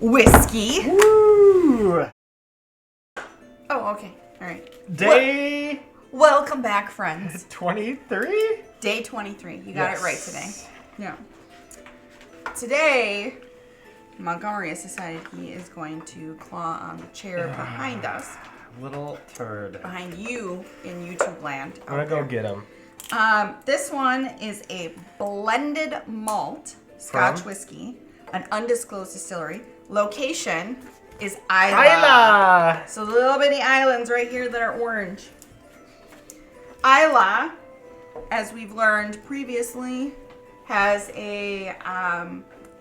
whiskey. Woo! Oh, okay. All right. Day Welcome back, friends. 23? Day 23. You got it right today. Yeah. Today, Montgomery has decided he is going to claw on the chair behind us. Little turd. Behind you in YouTube land. I'm gonna go get him. This one is a blended malt Scotch whiskey, an undisclosed distillery. Location is Isla. So the little bitty islands right here that are orange. Isla, as we've learned previously, has a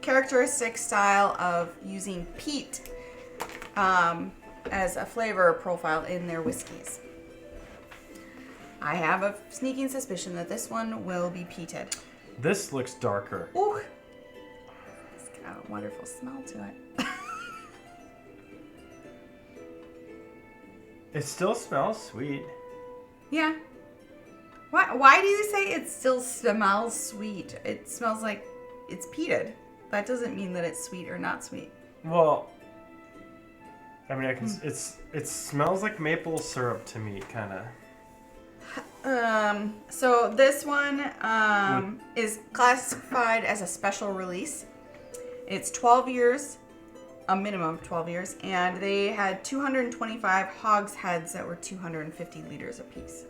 characteristic style of using peat as a flavor profile in their whiskeys. I have a sneaking suspicion that this one will be peated. This looks darker. Ooh, it's got a wonderful smell to it. It still smells sweet. Yeah. Why do you say it still smells sweet? It smells like it's peated. That doesn't mean that it's sweet or not sweet. Well, I mean, it smells like maple syrup to me, kind of. So this one is classified as a special release. It's 12 years, a minimum of 12 years, and they had 225 hogsheads that were 250 liters apiece.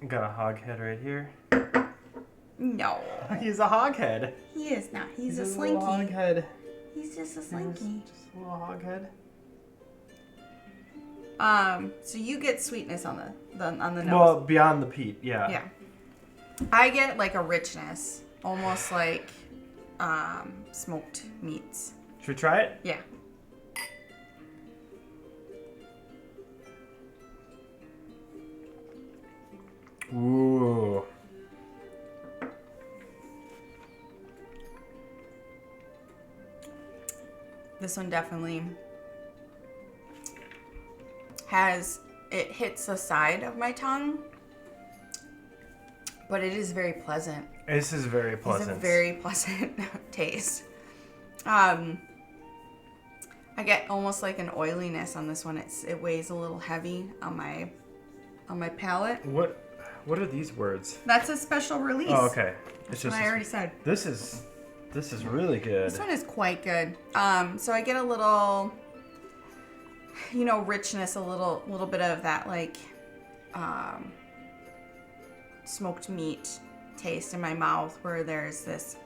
Got a hoghead right here. No. He's a hoghead. He is not. He's a little slinky. hoghead. He's just a slinky. Just a little hoghead. So you get sweetness on the nose. Well, beyond the peat, yeah. Yeah. I get like a richness, almost like smoked meats. Should we try it? Yeah. Ooh. This one definitely hits the side of my tongue, but it is very pleasant. This is very pleasant. It's a very pleasant taste. I get almost like an oiliness on this one. It weighs a little heavy on my palate. What are these words? That's a special release. Oh, okay. That's what I already said. This is really good. This one is quite good. So I get a little, richness, a little bit of that like smoked meat taste in my mouth, where there's this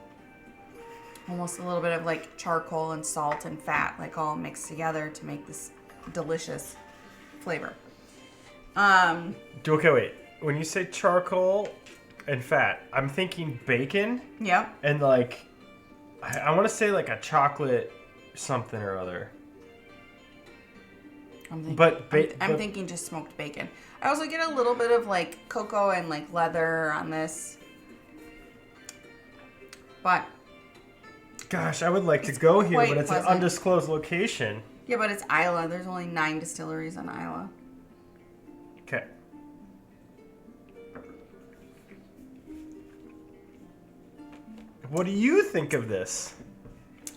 almost a little bit of like charcoal and salt and fat, like all mixed together to make this delicious flavor. Okay, wait. When you say charcoal and fat, I'm thinking bacon. Yep. And like, I want to say like a chocolate something or other. I'm thinking just smoked bacon. I also get a little bit of like cocoa and like leather on this. But gosh, I would like to go here, but it's pleasant. an undisclosed location. Yeah, but it's Isla. There's only 9 distilleries on Isla. Okay. What do you think of this?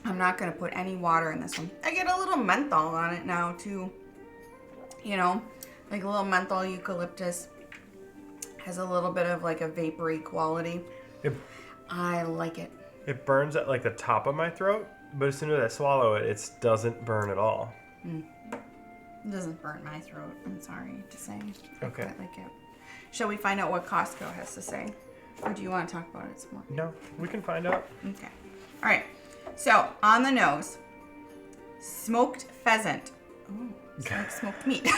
I'm not going to put any water in this one. I get a little menthol on it now, too. Like a little menthol eucalyptus. Has a little bit of like a vapory quality. I like it. It burns at like the top of my throat, but as soon as I swallow it, it doesn't burn at all. It doesn't burn my throat. I'm sorry to say. Okay. I like it. Shall we find out what Costco has to say? Or do you want to talk about it some more? No, we can find out. Okay. All right. So, on the nose, smoked pheasant. Ooh, it's like smoked meat.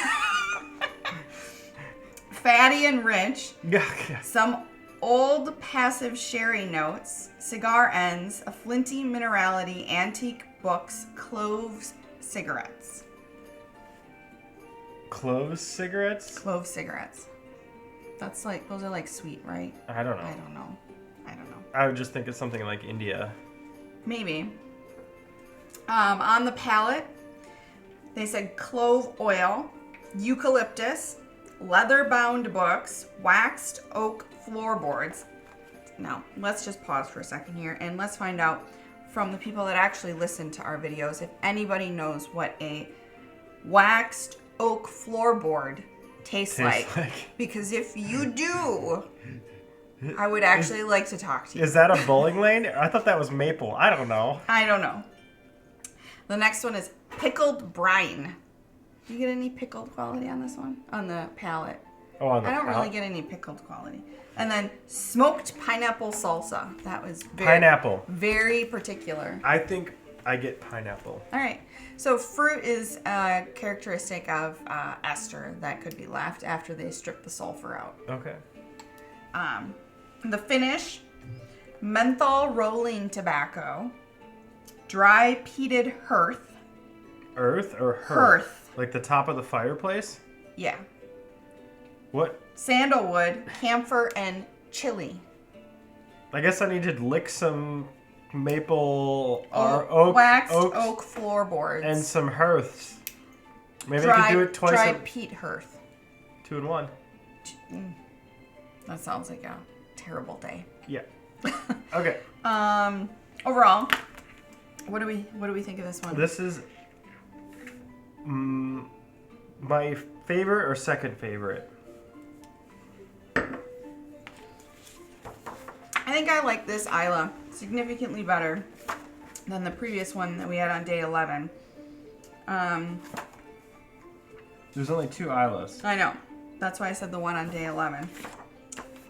Fatty and rich. Yeah. Some old passive sherry notes, cigar ends, a flinty minerality, antique books, cloves cigarettes. Cloves cigarettes? Clove cigarettes. That's like, those are like sweet, right? I don't know. I don't know. I would just think it's something like India. Maybe. On the palate, they said clove oil, eucalyptus, leather-bound books, waxed oak floorboards. Now, let's just pause for a second here and let's find out from the people that actually listen to our videos if anybody knows what a waxed oak floorboard tastes like. Because if you do, I would actually like to talk to you. Is that a bowling lane? I thought that was maple. I don't know. I don't know. The next one is pickled brine. Do you get any pickled quality on this one? On the palate? Oh, on the I don't palate? really get any pickled quality. And then smoked pineapple salsa. That was Pineapple. Very particular. I think I get pineapple. All right. So fruit is a characteristic of ester that could be left after they strip the sulfur out. Okay. The finish, menthol rolling tobacco, dry peated hearth. Earth or hearth? Hearth. Like the top of the fireplace? Yeah. What? Sandalwood, camphor, and chili. I guess I need to lick some maple Waxed oaks oak floorboards. and some hearths. Maybe I could do it twice. Dry peat hearth. 2 in 1. That sounds like a terrible day. Yeah. Okay. Overall, what do we think of this one? This is my favorite or second favorite. I think I like this Isla significantly better than the previous one that we had on day 11. There's only 2 Islas. I know. That's why I said the one on day 11.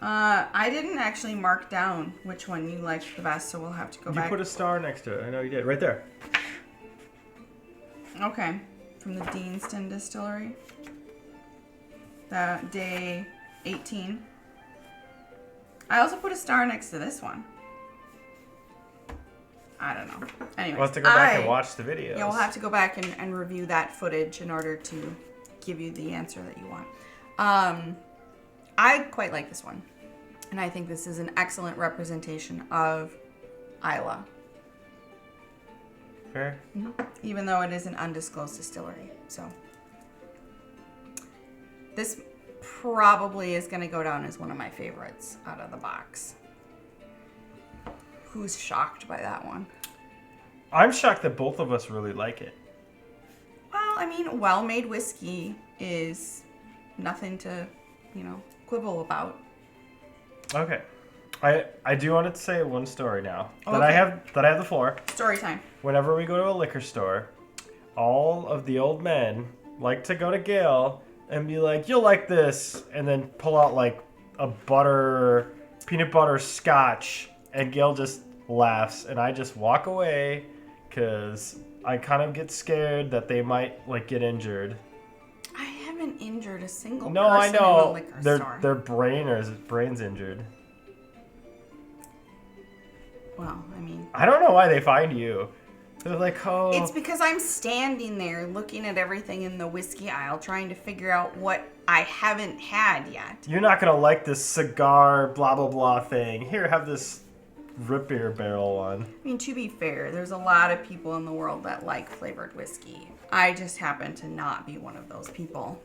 I didn't actually mark down which one you liked the best, so we'll have to go back. You put a star next to it. I know you did. Right there. Okay. From the Deanston Distillery. Day 18. I also put a star next to this one. I don't know. Anyways, We'll have to go back and watch the videos. Yeah, we'll have to go back and review that footage in order to give you the answer that you want. I quite like this one. And I think this is an excellent representation of Isla. Fair? Even though it is an undisclosed distillery. So this probably is going to go down as one of my favorites out of the box. Who's shocked by that one? I'm shocked that both of us really like it. Well, I mean, well-made whiskey is nothing to, quibble about. Okay. I do want to say one story now. Okay. That I have the floor. Story time. Whenever we go to a liquor store, all of the old men like to go to Gail and be like, "You'll like this," and then pull out like a peanut butter scotch, and Gail just laughs, and I just walk away because I kind of get scared that they might like get injured. I haven't injured a single No, person I know. in a liquor store. Their brain's injured. Well, I mean, I don't know why they find you. They're like, oh. it's because I'm standing there looking at everything in the whiskey aisle trying to figure out what I haven't had yet. You're not going to like this cigar blah, blah, blah thing. Here, have this root beer barrel one. I mean, to be fair, there's a lot of people in the world that like flavored whiskey. I just happen to not be one of those people.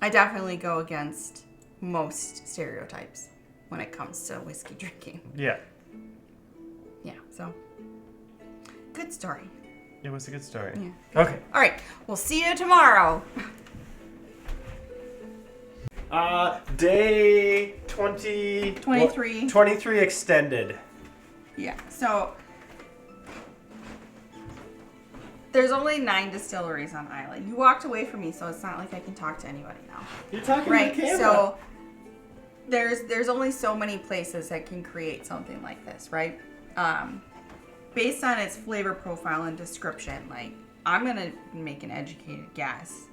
I definitely go against most stereotypes when it comes to whiskey drinking. Yeah. Yeah, so good story. It was a good story. Yeah. Okay. All right, we'll see you tomorrow. Day 20... 23. 23 extended. Yeah, so there's only 9 distilleries on Isla. You walked away from me, so it's not like I can talk to anybody now. You're talking Right, to the camera. so there's only so many places that can create something like this, right? Based on its flavor profile and description, like, I'm gonna make an educated guess,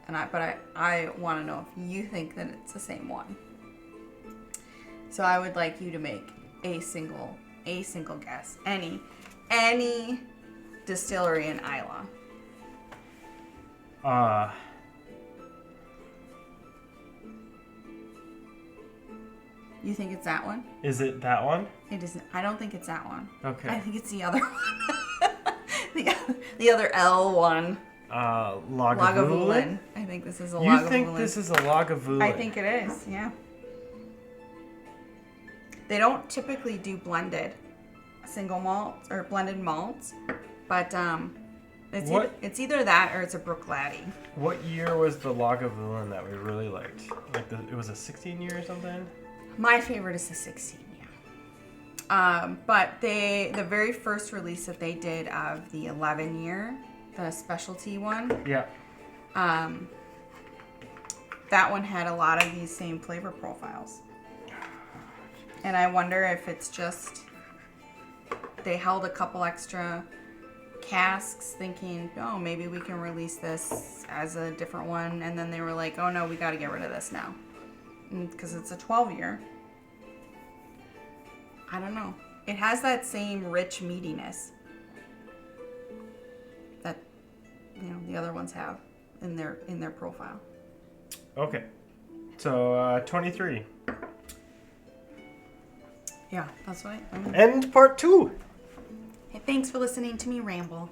but I want to know if you think that it's the same one. So I would like you to make a single guess. Any distillery in Isla. You think it's that one? Is it that one? It isn't. I don't think it's that one. Okay. I think it's the other one. the other L one. Lagavulin? I think this is a You Lagavulin. think this is a Lagavulin? I think it is, yeah. They don't typically do blended single malts or blended malts, but it's either that or it's a Brook-Laddie. What year was the Lagavulin that we really liked? Like it was a 16 year or something? My favorite is the 16, yeah. But the very first release that they did of the 11 year, the specialty one. Yeah. That one had a lot of these same flavor profiles. And I wonder if it's just they held a couple extra casks thinking, oh, maybe we can release this as a different one. And then they were like, oh, no, we got to get rid of this now. Because it's a 12 year. I don't know. It has that same rich meatiness that, the other ones have in their profile. Okay. So, 23. Yeah, that's right. And part 2. Hey, thanks for listening to me ramble.